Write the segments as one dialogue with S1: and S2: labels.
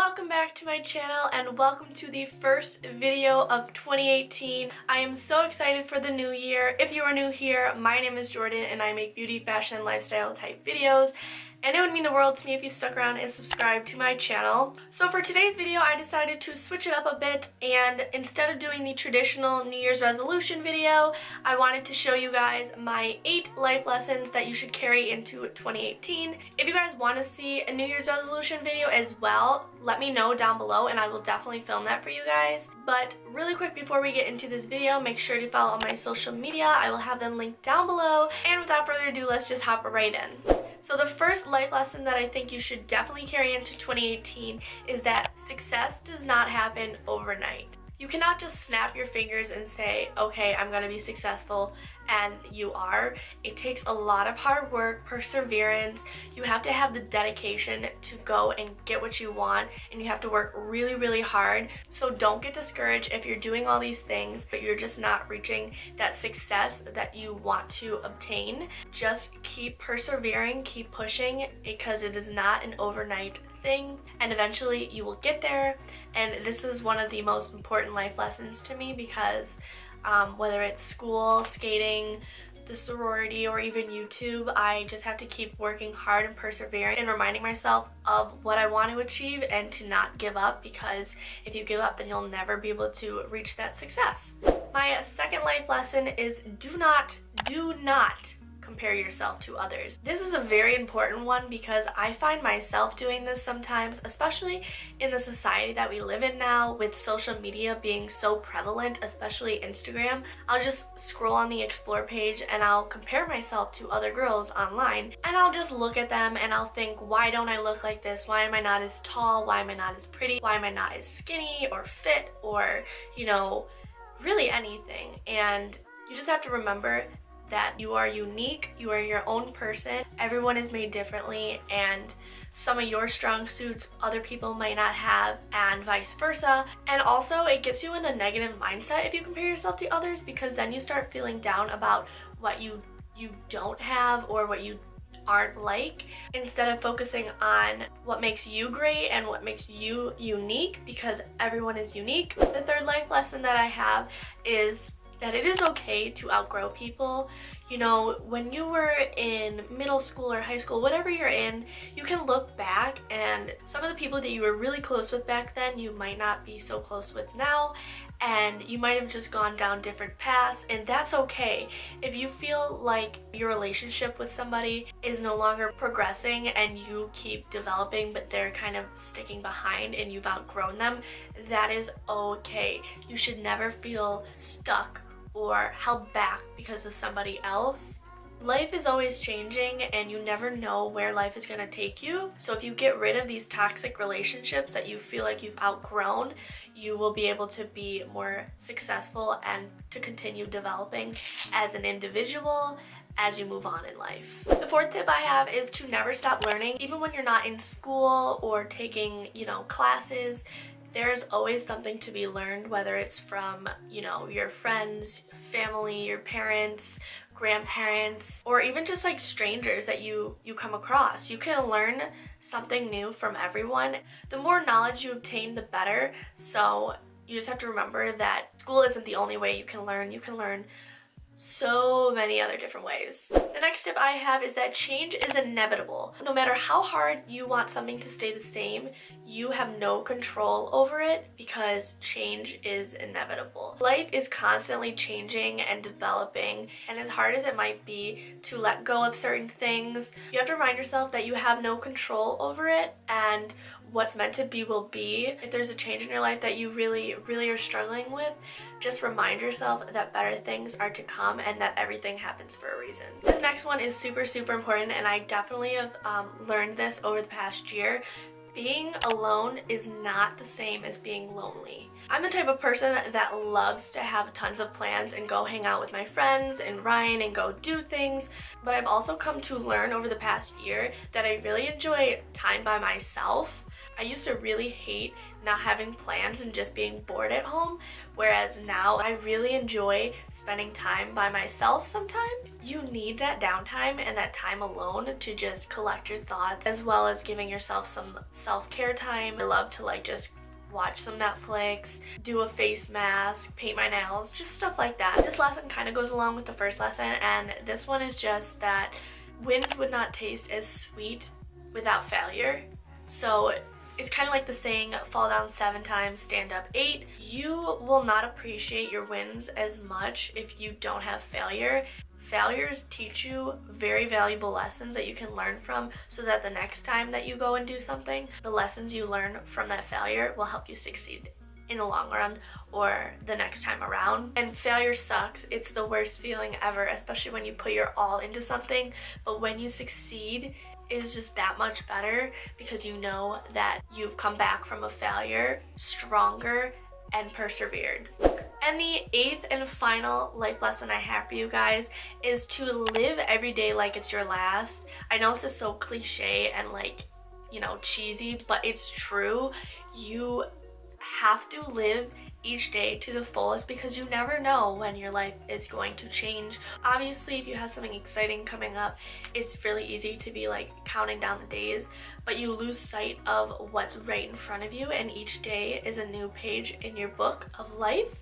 S1: Welcome back to my channel and welcome to the first video of 2018. I am so excited for the new year. If you are new here, my name is Jordan and I make beauty, fashion, and lifestyle type videos. And it would mean the world to me if you stuck around and subscribed to my channel. So for today's video, I decided to switch it up a bit, and instead of doing the traditional New Year's resolution video, I wanted to show you guys my 8 life lessons that you should carry into 2018. If you guys want to see a New Year's resolution video as well, let me know down below and I will definitely film that for you guys. But really quick before we get into this video, make sure to follow all my social media. I will have them linked down below. And without further ado, let's just hop right in. So the first life lesson that I think you should definitely carry into 2018 is that success does not happen overnight. You cannot just snap your fingers and say, okay, I'm going to be successful, and you are. It takes a lot of hard work, perseverance. You have to have the dedication to go and get what you want, and you have to work really, really hard. So don't get discouraged if you're doing all these things, but you're just not reaching that success that you want to obtain. Just keep persevering, keep pushing, because it is not an overnight thing, and eventually you will get there. And this is one of the most important life lessons to me because whether it's school, skating, the sorority, or even YouTube, I just have to keep working hard and persevering and reminding myself of what I want to achieve and to not give up, because if you give up then you'll never be able to reach that success. My second life lesson is do not compare yourself to others. This is a very important one because I find myself doing this sometimes, especially in the society that we live in now with social media being so prevalent, especially Instagram. I'll just scroll on the explore page and I'll compare myself to other girls online, and I'll just look at them and I'll think, why don't I look like this? Why am I not as tall? Why am I not as pretty? Why am I not as skinny or fit, or, you know, really anything? And you just have to remember that you are unique, you are your own person, everyone is made differently, and some of your strong suits other people might not have, and vice versa. And also it gets you in a negative mindset if you compare yourself to others, because then you start feeling down about what you don't have or what you aren't like, instead of focusing on what makes you great and what makes you unique, because everyone is unique. The third life lesson that I have is that it is okay to outgrow people. You know, when you were in middle school or high school, whatever you're in, you can look back and some of the people that you were really close with back then, you might not be so close with now, and you might have just gone down different paths, and that's okay. If you feel like your relationship with somebody is no longer progressing and you keep developing but they're kind of sticking behind and you've outgrown them, that is okay. You should never feel stuck or held back because of somebody else. Life is always changing and you never know where life is going to take you. So if you get rid of these toxic relationships that you feel like you've outgrown, you will be able to be more successful and to continue developing as an individual as you move on in life. The fourth tip I have is to never stop learning. Even when you're not in school or taking, classes, there's always something to be learned, whether it's from, your friends, family, your parents, grandparents, or even just like strangers that you come across. You can learn something new from everyone. The more knowledge you obtain, the better. So you just have to remember that school isn't the only way you can learn. You can learn so many other different ways. The next tip I have is that change is inevitable. No matter how hard you want something to stay the same, you have no control over it because change is inevitable. Life is constantly changing and developing, and as hard as it might be to let go of certain things, you have to remind yourself that you have no control over it, and what's meant to be will be. If there's a change in your life that you really, really are struggling with, just remind yourself that better things are to come and that everything happens for a reason. This next one is super, super important, and I definitely have learned this over the past year. Being alone is not the same as being lonely. I'm the type of person that loves to have tons of plans and go hang out with my friends and Ryan and go do things, but I've also come to learn over the past year that I really enjoy time by myself. I used to really hate not having plans and just being bored at home, whereas now I really enjoy spending time by myself sometimes. You need that downtime and that time alone to just collect your thoughts, as well as giving yourself some self-care time. I love to like just watch some Netflix, do a face mask, paint my nails, just stuff like that. This lesson kind of goes along with the first lesson, and this one is just that wins would not taste as sweet without failure. So it's kind of like the saying, fall down 7 times, stand up 8. You will not appreciate your wins as much if you don't have failure. Failures teach you very valuable lessons that you can learn from, so that the next time that you go and do something, the lessons you learn from that failure will help you succeed in the long run or the next time around. And failure sucks. It's the worst feeling ever, especially when you put your all into something. But when you succeed, it is just that much better, because you know that you've come back from a failure stronger and persevered. And the 8th and final life lesson I have for you guys is to live every day like it's your last. I know this is so cliche and like, you know, cheesy, but it's true. You have to live each day to the fullest, because you never know when your life is going to change. Obviously, if you have something exciting coming up, it's really easy to be like counting down the days, but you lose sight of what's right in front of you, and each day is a new page in your book of life.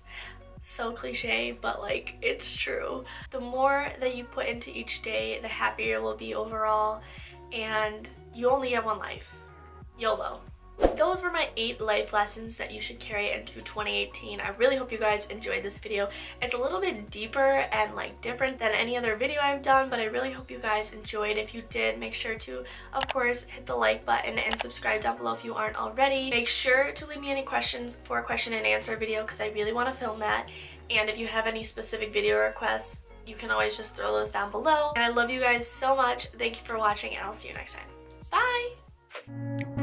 S1: So cliche, but like it's true. The more that you put into each day, the happier you'll be overall, and you only have one life. YOLO. Those were my 8 life lessons that you should carry into 2018. I really hope you guys enjoyed this video. It's a little bit deeper and like different than any other video I've done, but I really hope you guys enjoyed. If you did, make sure to, of course, hit the like button and subscribe down below if you aren't already. Make sure to leave me any questions for a question and answer video, because I really want to film that. And if you have any specific video requests, you can always just throw those down below. And I love you guys so much. Thank you for watching, and I'll see you next time. Bye!